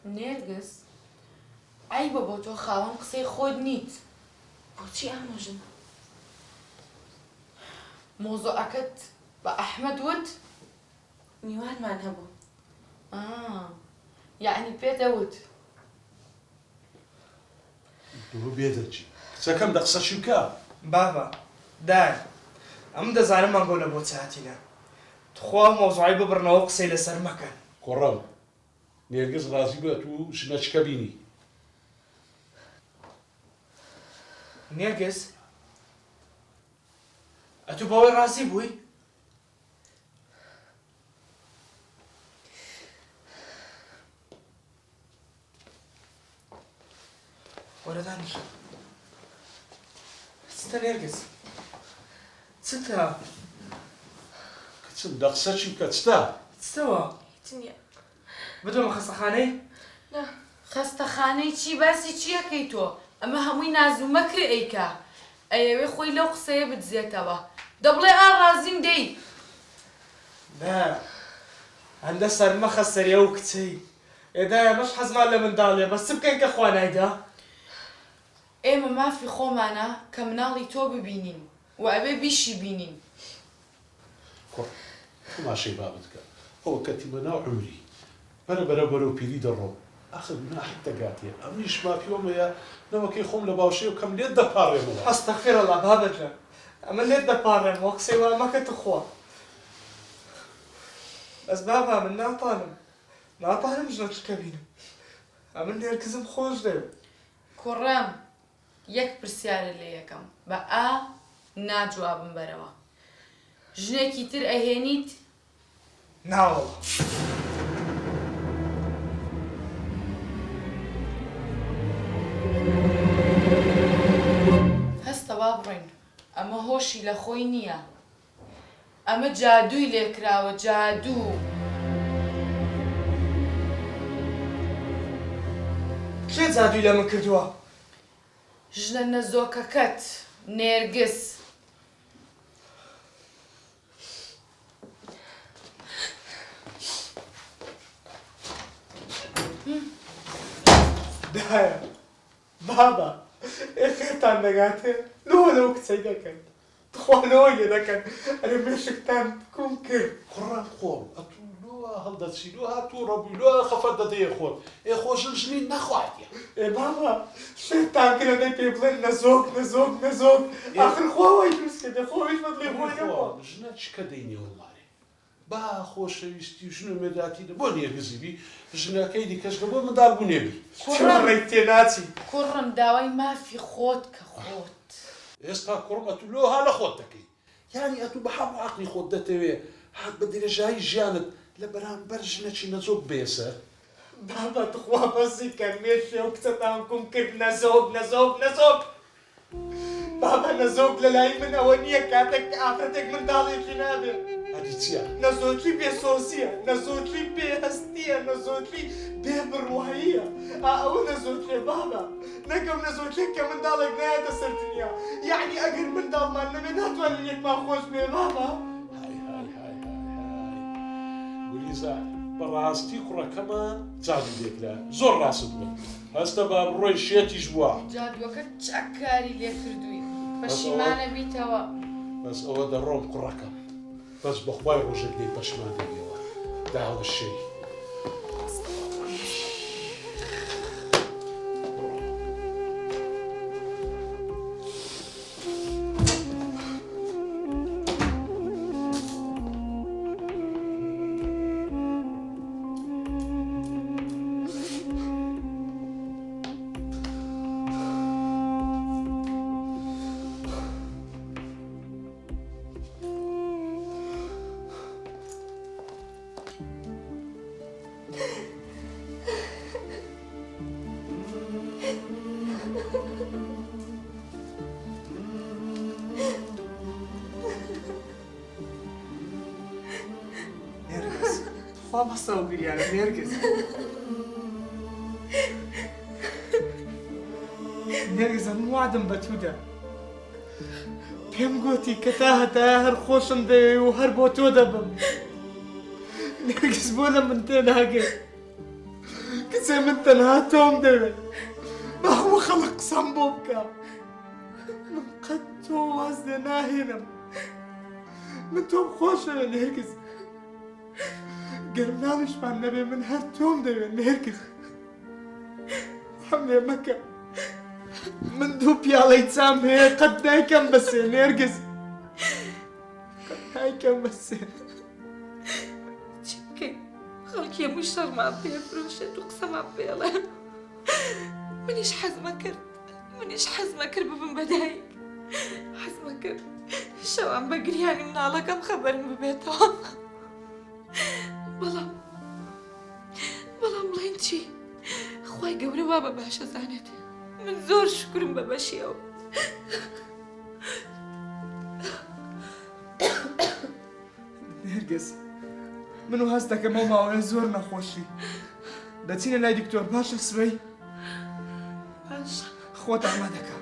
نێرگس عیبە بۆ تۆ خاوەن قسەی خۆت نیت. بۆچی ئامۆژن؟ مۆزۆعەکەت بە ئەحمەد وت؟ میوانمان هەبوو. یعنی پێتەوت. دوو بێدەچی کچەکەم دە قسەشی بکە. بابا دای ئەم دەزانم مەنگۆ لە بۆ چاتینە تخوا مۆزوعی ببڕنەوە قسەی لەسەر مەکەن. کوڕم نێرگس ڕازی بێت و ژنەچکە بینی. نێرگس ئەتوو بەوەی ڕازی بووی؟ وەرە دانیش. چتە نێرگس؟ چتە؟ کچم دە قسەچی بکە چتە؟ چتەوە؟ هیچ بدۆمە خەستەخانەی؟ نا. خەستەخانەی چی باسی چیەکەی تۆ؟ ئەمە هەمووی ناز و مەکر ئەیکا. ئەیەوێ خۆی لەو قسەیە بدزێتەوە. دەبڵێ ڕازیم دەی. نا هەندە سەرمەخە سەریە و کچەی. ئێدایە مەش حەزمان لە منداڵێ بەس چ بکەین کە خوا نایدا؟ ئێمە مافی خۆمانە کە مناڵی تۆ ببینین و ئەبێ بیشی بینین. کوڕ تماشەی بابت کە ئەوە کەتیمە ناو عمری بەرە بەرەو پیری دەڕۆم. ئاخر گوناحت دەگاتێ ئەمنیش مافیۆمەیە نەوەکەی خۆم لە باوشەیە و کەم لێت دەپاڕێمەوە. ئەستەغفیرەڵڵا بابەتە ئەمە لێت دەپاڕێمەوە قسەی وا مەکەتە خوا. بەس بابا من ناتوانم ژنەچکە بینم. ئەمن نێرگزم خۆش دەوێت. کوڕەم یەک پرسیارە لێ یەکەم بە ئا ناجوابم بەرەوە. ژنێکی تر ئەهێنیت؟ ناوەڵڵا. هەستە وا بڕۆین. ئەمە هۆشی لە خۆی نییە. ئەمە جادووی لێکراوە جادوو. کێ جادووی لە من کردووە؟ ژنە نەزۆکەکەت نێرگس. دایە بابا خێرتان دەگاتێ لەو کچەی دەکەن تخوانەوەی لێ دەکەن ئەرێ مێشکتان کوم کرد. کوڕم خۆم ئەتوو لۆ هەڵدەچی لۆ هاتوو ڕەبووی لۆ خەفەت دەدەیە خۆت خۆشن ژنی نەخواتیە. بابا شێتان کرە دەی پێ بڵێن نەزۆک ئاخر خۆوەی دروست کردە خۆیش بەدڵێ خۆی نەبووە. ژنە چکە دەینێوە مارێ با خۆشەویستی و ژن و مێداتیدە بۆ نێرگزیبی ژنەکەی دیکەشکە بۆ منداڵ بوونێبی. ڕێک تێناچی. کوڕم داوای مافی خۆت کە خۆت. ئێستا کوڕم ئەتوو لۆ ها لە خۆت دەکەی. یانی ئەتوو بە هەموو عەقڵی خۆت دەتەوێ هات بە درێژایی ژیانت لە بەرامبەر ژنەکی نەزۆک بێسەر. بابا تخوا بەزی کە مێشێ و کچەتان کوم کرد نەزۆک. بابا نەزۆک لە لای من ئەوە نییە کاتێک ئافرەتێک منداڵێکی نابێت. ئەدی چییە؟ نەزۆکی بێسۆسیە، نەزۆکی بێهەستیە، نەزۆکی بێبڕواییە. ئەوە نەزۆکیە بابا. نەکەم نەزۆکێک کە منداڵێک نایەتە سەر دنیا. یعنی ئەگەر منداڵمان نەبێت ناتوانین یەکمان خۆش بێ بابا. های گولیزا بەڕاستی کوڕەکەمان جادو لێکرا زۆر ڕاست بووە. هەستە با بڕۆی شێتیش بووە. جادووەکە چاکاری لێ کردووی پەشیمانە بیتەوە. بەس ئەوە دەڕۆم کوڕەکەم. بەس بەخوای ڕۆژێک دەی پەشمان دەبیەوە داوە شەی. خوا بەسەوە گریانە نێرگز. نێرگز هەموو وادم بە توودا. پێم گوتی کە تا هەتایە هەر خۆشم دەوێ و هەر بۆ تۆ دەبم. نێرگز بۆ لە من تێناگەێت. کچە بۆچێ من تەنها تۆم دەوێت بە هەموو خەڵک قسەم بۆ بکە من قەت تۆ واز لێ ناهێنم من تۆم خۆشەوێ نێرگز گەر ناویشمان نەبێ من هەر تۆم دەوێت نێرگز حەم لێ مەکە من دوو پیاڵەی چام هەیە قەت نایکەم بەسێ نێرگز قەت نایکەم بەسێ چی بکەین خەڵکی هەمووی شەڕمان پێفرۆشێت و قسەمان پێڵێ منیش حەزمە کرد ببم بەدایک حەزمە کرد شەوان بە گریانی مناڵەکەم خەبەرم ببێتەوە بەڵام بڵێن چی خوای گەورە وا بە باشە زانێت من زۆر شکرم بە بەشیەوە نێرگز من و هەست دەکەم ئەو ماوەیە زۆر نەخۆشی دەچینە لای دکتۆر باشە سبەی باش خۆت ئامادەکە